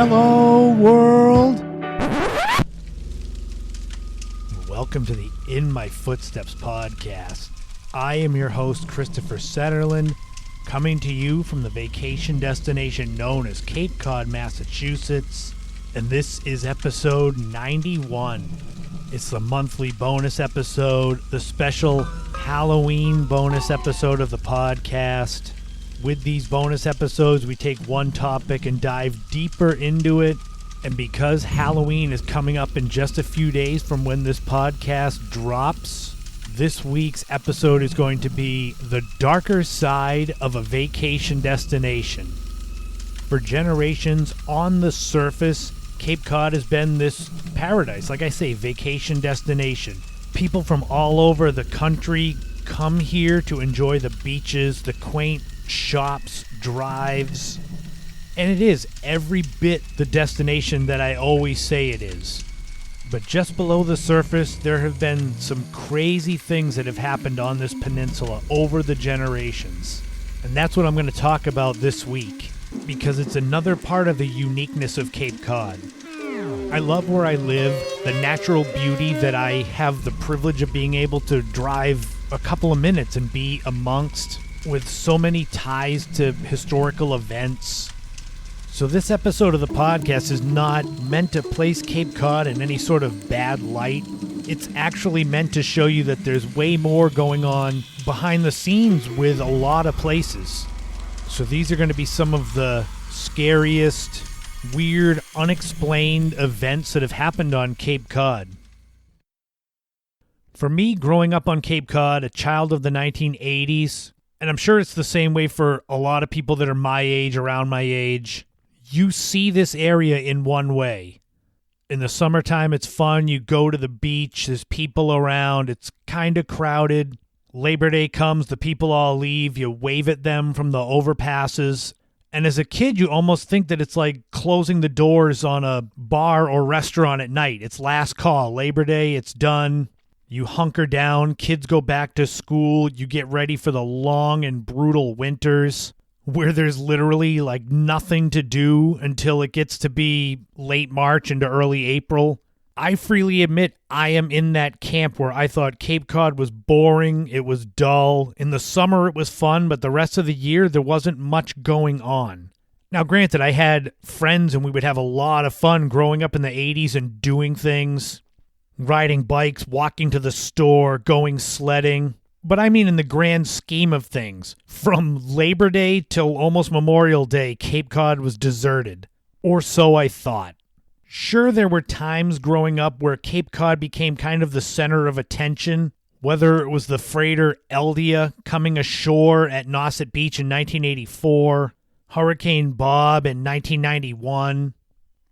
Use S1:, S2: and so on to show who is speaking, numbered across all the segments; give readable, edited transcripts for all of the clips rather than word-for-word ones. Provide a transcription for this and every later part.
S1: Hello, world! Welcome to the In My Footsteps podcast. I am your host, Christopher Setterlund, coming to you from the vacation destination known as Cape Cod, Massachusetts, and this is episode 91. It's the monthly bonus episode, the special Halloween bonus episode of the podcast. With these bonus episodes, we take one topic and dive deeper into it. And because Halloween is coming up in just a few days from when this podcast drops, this week's episode is going to be the darker side of a vacation destination. For generations, on the surface, Cape Cod has been this paradise, like I say, vacation destination. People from all over the country come here to enjoy the beaches, the quaint shops, drives, and it is every bit the destination that I always say it is. But just below the surface, there have been some crazy things that have happened on this peninsula over the generations. And that's what I'm going to talk about this week, because it's another part of the uniqueness of Cape Cod. I love where I live, the natural beauty that I have the privilege of being able to drive a couple of minutes and be amongst, with so many ties to historical events. So this episode of the podcast is not meant to place Cape Cod in any sort of bad light. It's actually meant to show you that there's way more going on behind the scenes with a lot of places. So these are going to be some of the scariest, weird, unexplained events that have happened on Cape Cod. For me, growing up on Cape Cod, a child of the 1980s, and I'm sure it's the same way for a lot of people that are my age, around my age, you see this area in one way. In the summertime, it's fun. You go to the beach. There's people around. It's kind of crowded. Labor Day comes. The people all leave. You wave at them from the overpasses. And as a kid, you almost think that it's like closing the doors on a bar or restaurant at night. It's last call. Labor Day, it's done. You hunker down. Kids go back to school. You get ready for the long and brutal winters, where there's literally like nothing to do until it gets to be late March into early April. I freely admit I am in that camp where I thought Cape Cod was boring, it was dull. In the summer it was fun, but the rest of the year there wasn't much going on. Now granted, I had friends and we would have a lot of fun growing up in the 80s and doing things, riding bikes, walking to the store, going sledding. But I mean, in the grand scheme of things, from Labor Day till almost Memorial Day, Cape Cod was deserted. Or so I thought. Sure, there were times growing up where Cape Cod became kind of the center of attention, whether it was the freighter Eldia coming ashore at Nauset Beach in 1984, Hurricane Bob in 1991.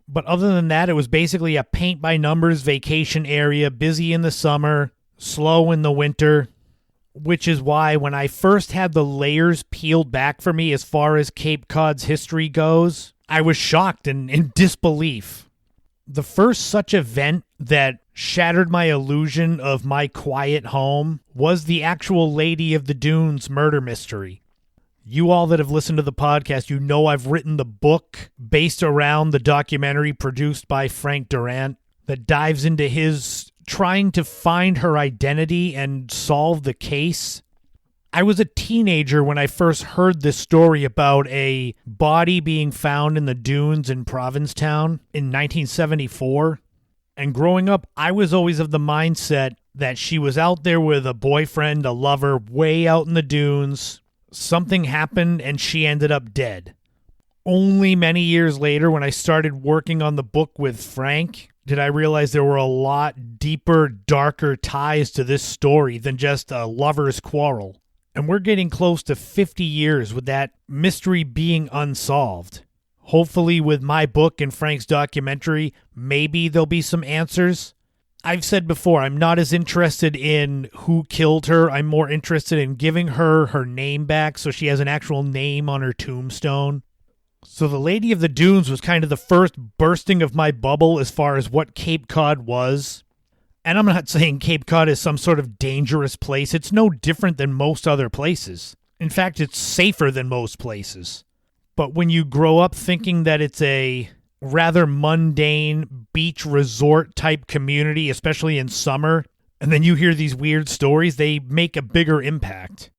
S1: But other than that, it was basically a paint-by-numbers vacation area, busy in the summer, slow in the winter. Which is why when I first had the layers peeled back for me as far as Cape Cod's history goes, I was shocked and in disbelief. The first such event that shattered my illusion of my quiet home was the actual Lady of the Dunes murder mystery. You all that have listened to the podcast, you know I've written the book based around the documentary produced by Frank Durant that dives into his trying to find her identity and solve the case. I was a teenager when I first heard this story about a body being found in the dunes in Provincetown in 1974. And growing up, I was always of the mindset that she was out there with a boyfriend, a lover, way out in the dunes. Something happened and she ended up dead. Only many years later, when I started working on the book with Frank, did I realize there were a lot deeper, darker ties to this story than just a lover's quarrel. And we're getting close to 50 years with that mystery being unsolved. Hopefully with my book and Frank's documentary, maybe there'll be some answers. I've said before, I'm not as interested in who killed her. I'm more interested in giving her name back so she has an actual name on her tombstone. So the Lady of the Dunes was kind of the first bursting of my bubble as far as what Cape Cod was. And I'm not saying Cape Cod is some sort of dangerous place. It's no different than most other places. In fact, it's safer than most places. But when you grow up thinking that it's a rather mundane beach resort type community, especially in summer, and then you hear these weird stories, they make a bigger impact.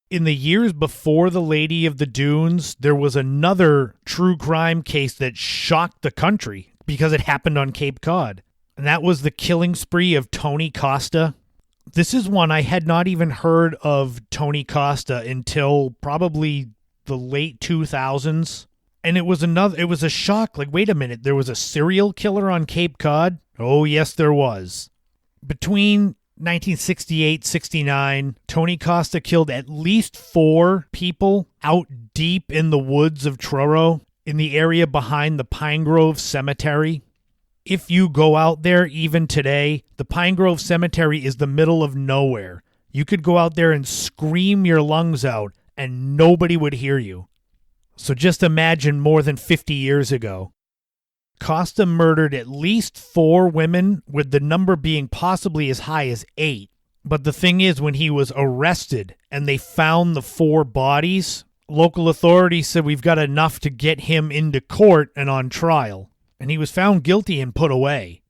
S1: In the years before the Lady of the Dunes, there was another true crime case that shocked the country because it happened on Cape Cod. And that was the killing spree of Tony Costa. This is one I had not even heard of Tony Costa until probably the late 2000s. And it was a shock. Like, wait a minute, there was a serial killer on Cape Cod? Oh, yes, there was. Between 1968-69, Tony Costa killed at least 4 people out deep in the woods of Truro, in the area behind the Pine Grove Cemetery. If you go out there even today, the Pine Grove Cemetery is the middle of nowhere. You could go out there and scream your lungs out, and nobody would hear you. So just imagine more than 50 years ago. Costa murdered at least 4 women, with the number being possibly as high as 8. But the thing is, when he was arrested and they found the 4 bodies, local authorities said we've got enough to get him into court and on trial. And he was found guilty and put away.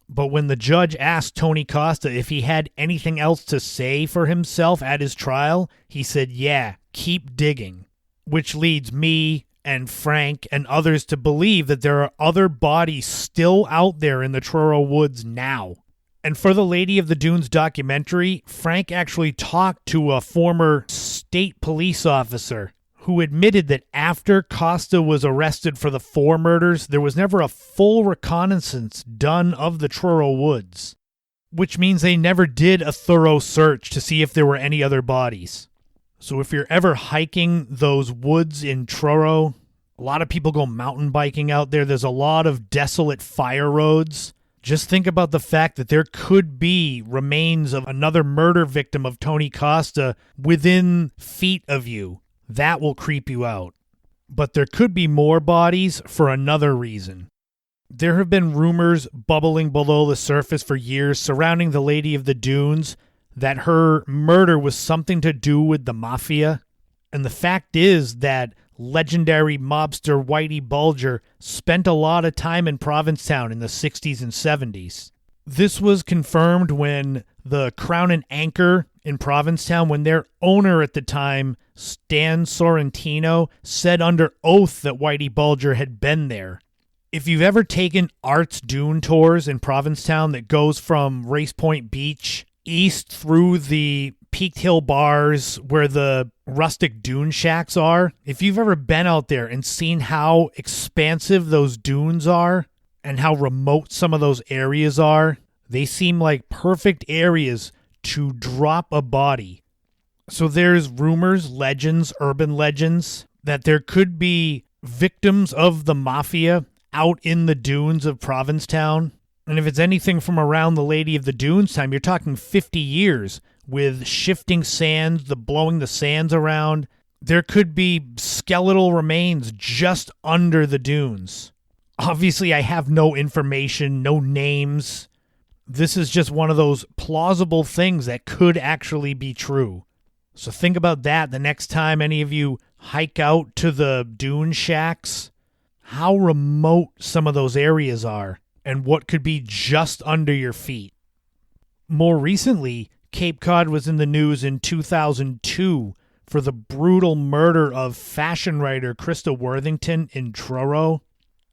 S1: But when the judge asked Tony Costa if he had anything else to say for himself at his trial, he said, yeah, keep digging. Which leads me and Frank and others to believe that there are other bodies still out there in the Truro woods now. And for the Lady of the Dunes documentary, Frank actually talked to a former state police officer who admitted that after Costa was arrested for the 4 murders, there was never a full reconnaissance done of the Truro woods, which means they never did a thorough search to see if there were any other bodies. So if you're ever hiking those woods in Truro, a lot of people go mountain biking out there. There's a lot of desolate fire roads. Just think about the fact that there could be remains of another murder victim of Tony Costa within feet of you. That will creep you out. But there could be more bodies for another reason. There have been rumors bubbling below the surface for years surrounding the Lady of the Dunes that her murder was something to do with the mafia. And the fact is that legendary mobster Whitey Bulger spent a lot of time in Provincetown in the 60s and 70s. This was confirmed when the Crown and Anchor in Provincetown, when their owner at the time, Stan Sorrentino, said under oath that Whitey Bulger had been there. If you've ever taken Art's Dune tours in Provincetown that goes from Race Point Beach east through the Peaked Hill bars where the rustic dune shacks are, if you've ever been out there and seen how expansive those dunes are and how remote some of those areas are, they seem like perfect areas to drop a body. So there's rumors, legends, urban legends, that there could be victims of the mafia out in the dunes of Provincetown. And if it's anything from around the Lady of the Dunes time, you're talking 50 years with shifting sands, the blowing the sands around. There could be skeletal remains just under the dunes. Obviously, I have no information, no names. This is just one of those plausible things that could actually be true. So think about that the next time any of you hike out to the dune shacks. How remote some of those areas are, and what could be just under your feet. More recently, Cape Cod was in the news in 2002 for the brutal murder of fashion writer Krista Worthington in Truro.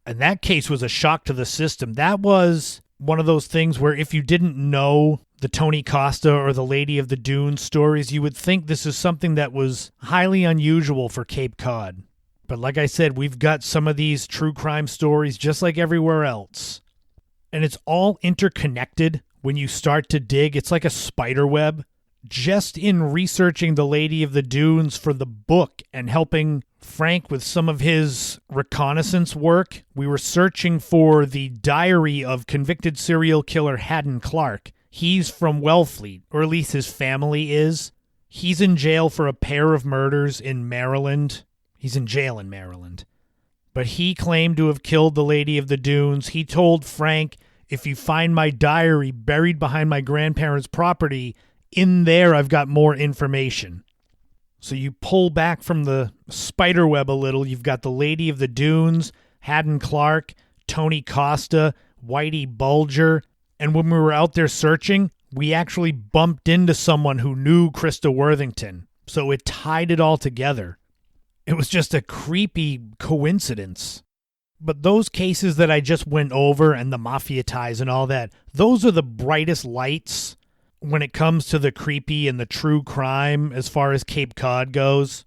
S1: And that case was a shock to the system. That was one of those things where if you didn't know the Tony Costa or the Lady of the Dunes stories, you would think this is something that was highly unusual for Cape Cod. But like I said, we've got some of these true crime stories just like everywhere else. And it's all interconnected when you start to dig. It's like a spider web. Just in researching the Lady of the Dunes for the book and helping Frank with some of his reconnaissance work, we were searching for the diary of convicted serial killer Haddon Clark. He's from Wellfleet, or at least his family is. He's in jail for a pair of murders in Maryland. He's in jail in Maryland. But he claimed to have killed the Lady of the Dunes. He told Frank, if you find my diary buried behind my grandparents' property, in there I've got more information. So you pull back from the spider web a little. You've got the Lady of the Dunes, Haddon Clark, Tony Costa, Whitey Bulger, and when we were out there searching, we actually bumped into someone who knew Krista Worthington, so it tied it all together. It was just a creepy coincidence. But those cases that I just went over and the mafia ties and all that, those are the brightest lights when it comes to the creepy and the true crime as far as Cape Cod goes.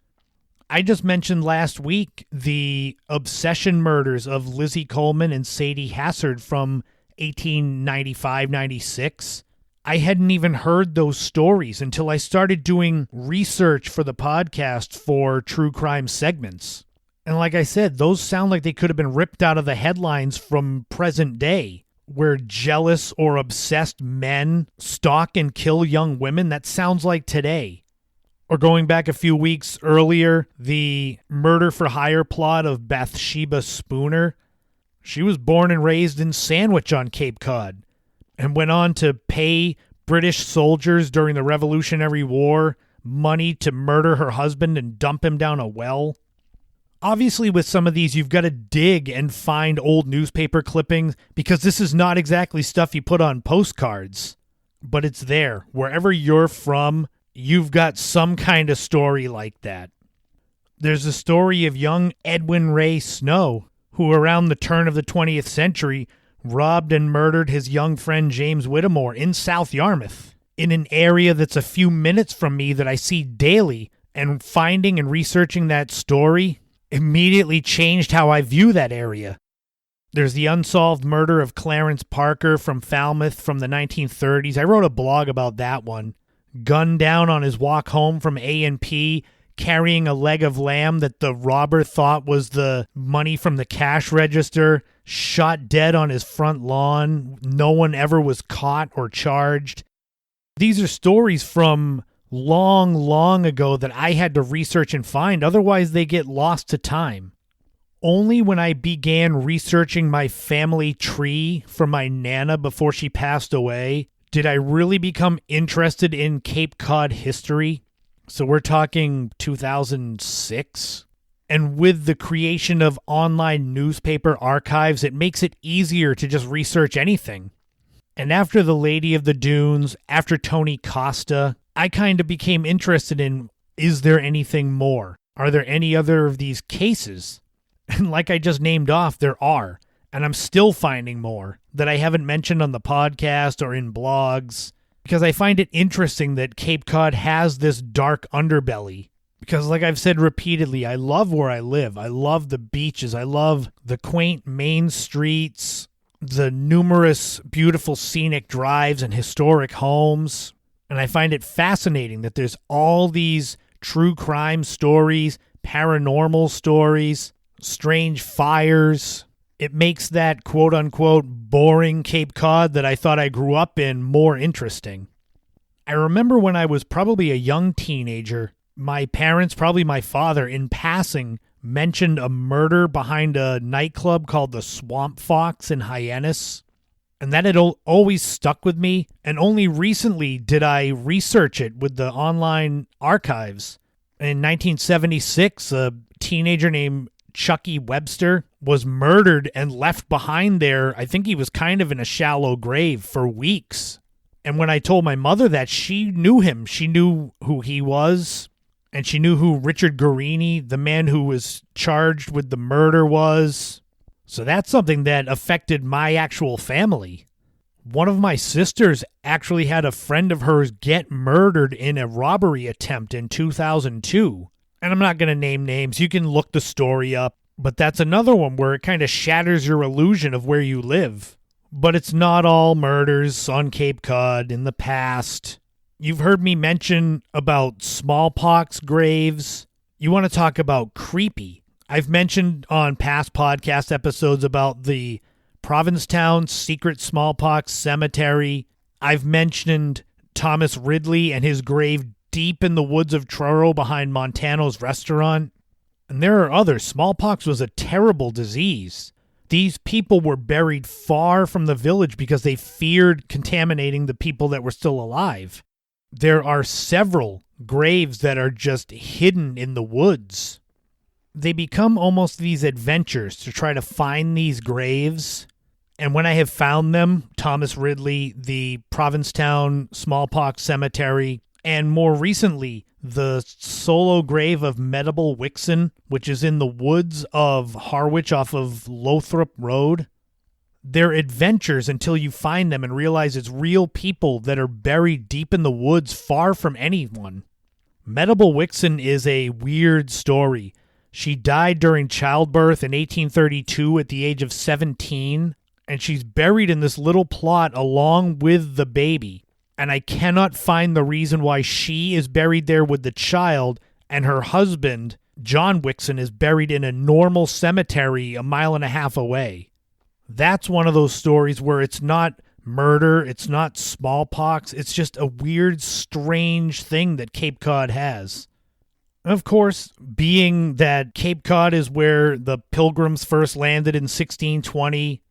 S1: I just mentioned last week the obsession murders of Lizzie Coleman and Sadie Hassard from 1895-96. I hadn't even heard those stories until I started doing research for the podcast for true crime segments. And like I said, those sound like they could have been ripped out of the headlines from present day, where jealous or obsessed men stalk and kill young women. That sounds like today. Or going back a few weeks earlier, the murder for hire plot of Bathsheba Spooner. She was born and raised in Sandwich on Cape Cod and went on to pay British soldiers during the Revolutionary War money to murder her husband and dump him down a well. Obviously, with some of these, you've got to dig and find old newspaper clippings because this is not exactly stuff you put on postcards, but it's there. Wherever you're from, you've got some kind of story like that. There's a story of young Edwin Ray Snow, who around the turn of the 20th century robbed and murdered his young friend James Whittemore in South Yarmouth, in an area that's a few minutes from me that I see daily, and finding and researching that story immediately changed how I view that area. There's the unsolved murder of Clarence Parker from Falmouth from the 1930s. I wrote a blog about that one. Gunned down on his walk home from A&P, carrying a leg of lamb that the robber thought was the money from the cash register, shot dead on his front lawn. No one ever was caught or charged. These are stories from long ago that I had to research and find. Otherwise, they get lost to time. Only when I began researching my family tree for my Nana before she passed away did I really become interested in Cape Cod history. So we're talking 2006. And with the creation of online newspaper archives, it makes it easier to just research anything. And after The Lady of the Dunes, after Tony Costa, I kind of became interested in, is there anything more? Are there any other of these cases? And like I just named off, there are. And I'm still finding more that I haven't mentioned on the podcast or in blogs, because I find it interesting that Cape Cod has this dark underbelly. Because like I've said repeatedly, I love where I live. I love the beaches. I love the quaint main streets, the numerous beautiful scenic drives and historic homes. And I find it fascinating that there's all these true crime stories, paranormal stories, strange fires. It makes that quote-unquote boring Cape Cod that I thought I grew up in more interesting. I remember when I was probably a young teenager, my parents, probably my father, in passing, mentioned a murder behind a nightclub called the Swamp Fox in Hyannis. And that had always stuck with me, and only recently did I research it with the online archives. In 1976, a teenager named Chucky Webster was murdered and left behind there. I think he was kind of in a shallow grave for weeks. And when I told my mother that, she knew him. She knew who he was, and she knew who Richard Guarini, the man who was charged with the murder, was. So that's something that affected my actual family. One of my sisters actually had a friend of hers get murdered in a robbery attempt in 2002. And I'm not going to name names. You can look the story up. But that's another one where it kind of shatters your illusion of where you live. But it's not all murders on Cape Cod in the past. You've heard me mention about smallpox graves. You want to talk about creepy. I've mentioned on past podcast episodes about the Provincetown Secret Smallpox Cemetery. I've mentioned Thomas Ridley and his grave deep in the woods of Truro behind Montano's restaurant. And there are others. Smallpox was a terrible disease. These people were buried far from the village because they feared contaminating the people that were still alive. There are several graves that are just hidden in the woods. they become almost these adventures to try to find these graves. And when I have found them, Thomas Ridley, the Provincetown Smallpox Cemetery, and more recently, the solo grave of Medable Wixon, which is in the woods of Harwich off of Lothrop Road. They're adventures until you find them and realize it's real people that are buried deep in the woods far from anyone. Medable Wixon is a weird story. She died during childbirth in 1832 at the age of 17, and she's buried in this little plot along with the baby. And I cannot find the reason why she is buried there with the child and her husband, John Wixon, is buried in a normal cemetery a mile and a half away. That's one of those stories where it's not murder, it's not smallpox, it's just a weird, strange thing that Cape Cod has. Of course, being that Cape Cod is where the Pilgrims first landed in 1620,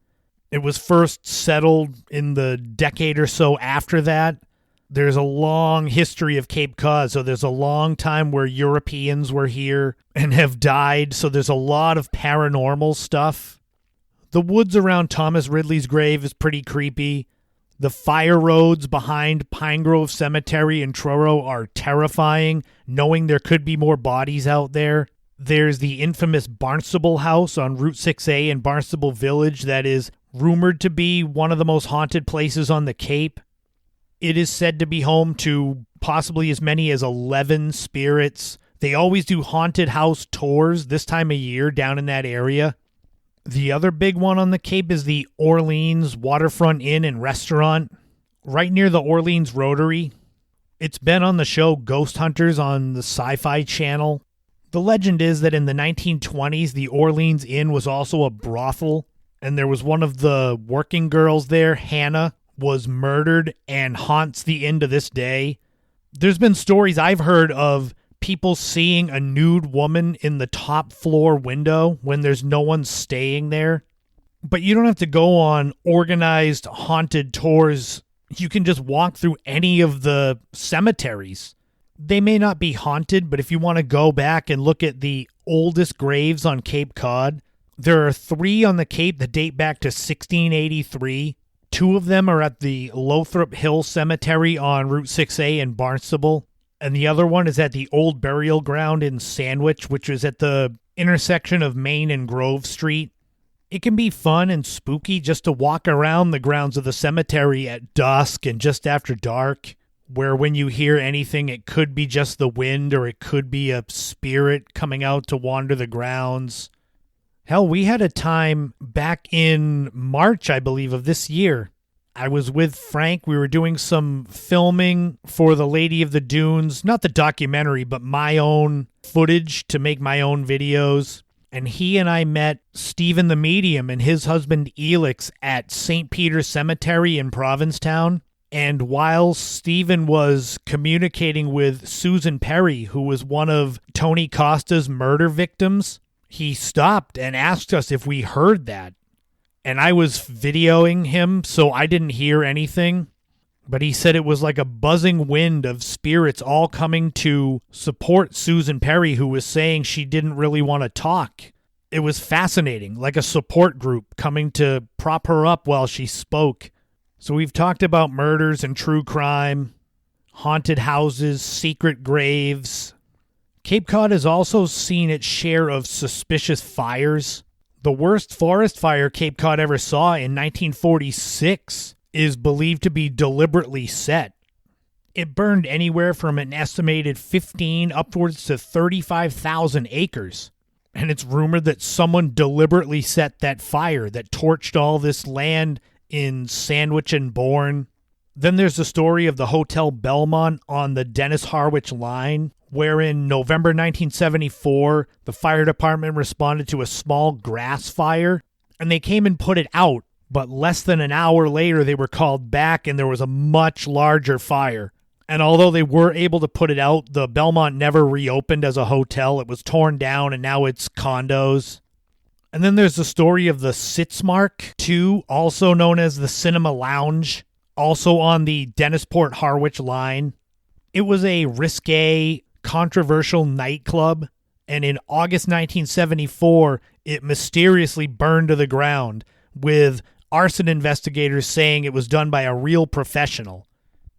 S1: it was first settled in the decade or so after that. There's a long history of Cape Cod, so there's a long time where Europeans were here and have died, so there's a lot of paranormal stuff. The woods around Thomas Ridley's grave is pretty creepy. The fire roads behind Pine Grove Cemetery in Truro are terrifying, knowing there could be more bodies out there. There's the infamous Barnstable House on Route 6A in Barnstable Village that is rumored to be one of the most haunted places on the Cape. It is said to be home to possibly as many as 11 spirits. They always do haunted house tours this time of year down in that area. The other big one on the Cape is the Orleans Waterfront Inn and Restaurant, right near the Orleans Rotary. It's been on the show Ghost Hunters on the Sci-Fi Channel. The legend is that in the 1920s, the Orleans Inn was also a brothel, and there was one of the working girls there, Hannah, was murdered and haunts the inn to this day. There's been stories I've heard of people seeing a nude woman in the top floor window when there's no one staying there. But you don't have to go on organized haunted tours. You can just walk through any of the cemeteries. They may not be haunted, but if you want to go back and look at the oldest graves on Cape Cod, there are 3 on the Cape that date back to 1683. 2 of them are at the Lothrop Hill Cemetery on Route 6A in Barnstable. And the other one is at the Old Burial Ground in Sandwich, which is at the intersection of Main and Grove Street. It can be fun and spooky just to walk around the grounds of the cemetery at dusk and just after dark, where when you hear anything, it could be just the wind or it could be a spirit coming out to wander the grounds. Hell, we had a time back in March, I believe, of this year. I was with Frank. We were doing some filming for The Lady of the Dunes, not the documentary, but my own footage to make my own videos. And he and I met Stephen the Medium and his husband Elix at St. Peter's Cemetery in Provincetown. And while Stephen was communicating with Susan Perry, who was one of Tony Costa's murder victims, he stopped and asked us if we heard that. And I was videoing him, so I didn't hear anything. But he said it was like a buzzing wind of spirits all coming to support Susan Perry, who was saying she didn't really want to talk. It was fascinating, like a support group coming to prop her up while she spoke. So we've talked about murders and true crime, haunted houses, secret graves. Cape Cod has also seen its share of suspicious fires. The worst forest fire Cape Cod ever saw in 1946 is believed to be deliberately set. It burned anywhere from an estimated 15 upwards to 35,000 acres. And it's rumored that someone deliberately set that fire that torched all this land in Sandwich and Bourne. Then there's the story of the Hotel Belmont on the Dennis-Harwich line, where in November 1974, the fire department responded to a small grass fire, and they came and put it out, but less than an hour later, they were called back, and there was a much larger fire. And although they were able to put it out, the Belmont never reopened as a hotel. It was torn down, and now it's condos. And then there's the story of the Sitzmark 2, also known as the Cinema Lounge, also on the Dennisport-Harwich line. It was a risque, controversial nightclub And in August 1974, it mysteriously burned to the ground, with arson investigators saying it was done by a real professional.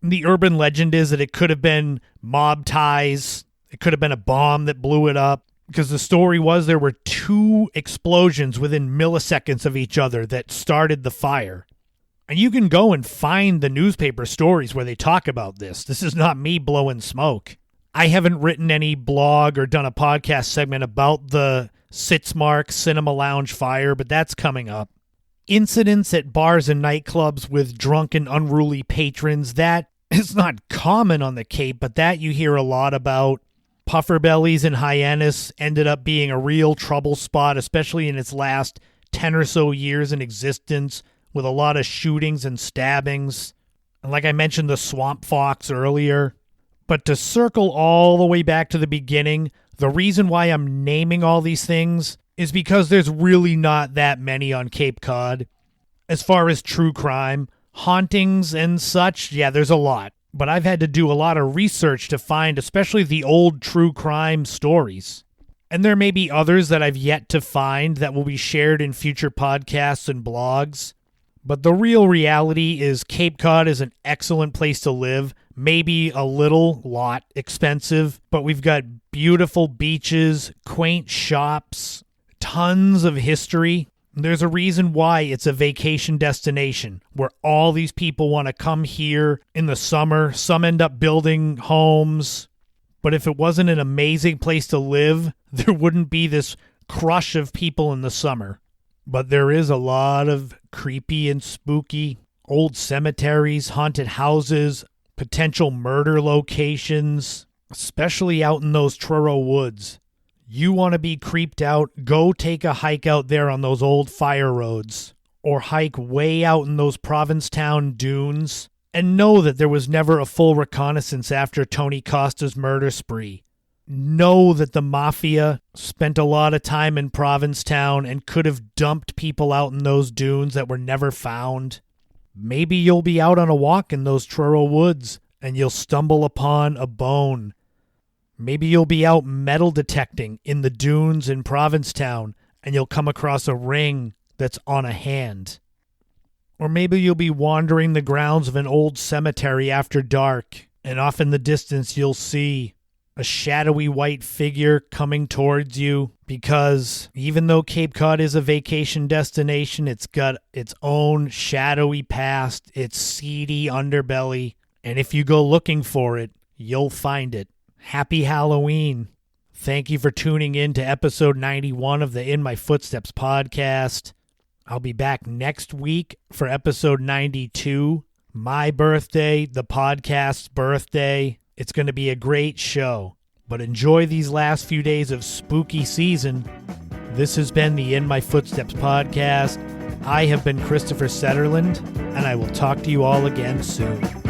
S1: The urban legend is that it could have been mob ties. It could have been a bomb that blew it up, because the story was there were 2 explosions within milliseconds of each other that started the fire. And you can go and find the newspaper stories where they talk about this. This is not me blowing smoke. I haven't written any blog or done a podcast segment about the Sitzmark Cinema Lounge fire, but that's coming up. Incidents at bars and nightclubs with drunken, unruly patrons, that is not common on the Cape, but that you hear a lot about. Puffer bellies and hyenas ended up being a real trouble spot, especially in its last 10 or so years in existence, with a lot of shootings and stabbings. And like I mentioned, the swamp fox earlier. But to circle all the way back to the beginning, the reason why I'm naming all these things is because there's really not that many on Cape Cod. As far as true crime, hauntings and such, yeah, there's a lot. But I've had to do a lot of research to find especially the old true crime stories. And there may be others that I've yet to find that will be shared in future podcasts and blogs. But the real reality is Cape Cod is an excellent place to live. Maybe a lot expensive, but we've got beautiful beaches, quaint shops, tons of history. There's a reason why it's a vacation destination where all these people want to come here in the summer. Some end up building homes. But if it wasn't an amazing place to live, there wouldn't be this crush of people in the summer. But there is a lot of creepy and spooky old cemeteries, haunted houses, potential murder locations, especially out in those Truro woods. You want to be creeped out, go take a hike out there on those old fire roads, or hike way out in those Provincetown dunes, and know that there was never a full reconnaissance after Tony Costa's murder spree. Know that the mafia spent a lot of time in Provincetown and could have dumped people out in those dunes that were never found. Maybe you'll be out on a walk in those Truro woods and you'll stumble upon a bone. Maybe you'll be out metal detecting in the dunes in Provincetown and you'll come across a ring that's on a hand. Or maybe you'll be wandering the grounds of an old cemetery after dark, and off in the distance you'll see a shadowy white figure coming towards you, because even though Cape Cod is a vacation destination, it's got its own shadowy past, its seedy underbelly, and if you go looking for it, you'll find it. Happy Halloween. Thank you for tuning in to episode 91 of the In My Footsteps podcast. I'll be back next week for episode 92, my birthday, the podcast's birthday. It's going to be a great show, but enjoy these last few days of spooky season. This has been the In My Footsteps podcast. I have been Christopher Setterland, and I will talk to you all again soon.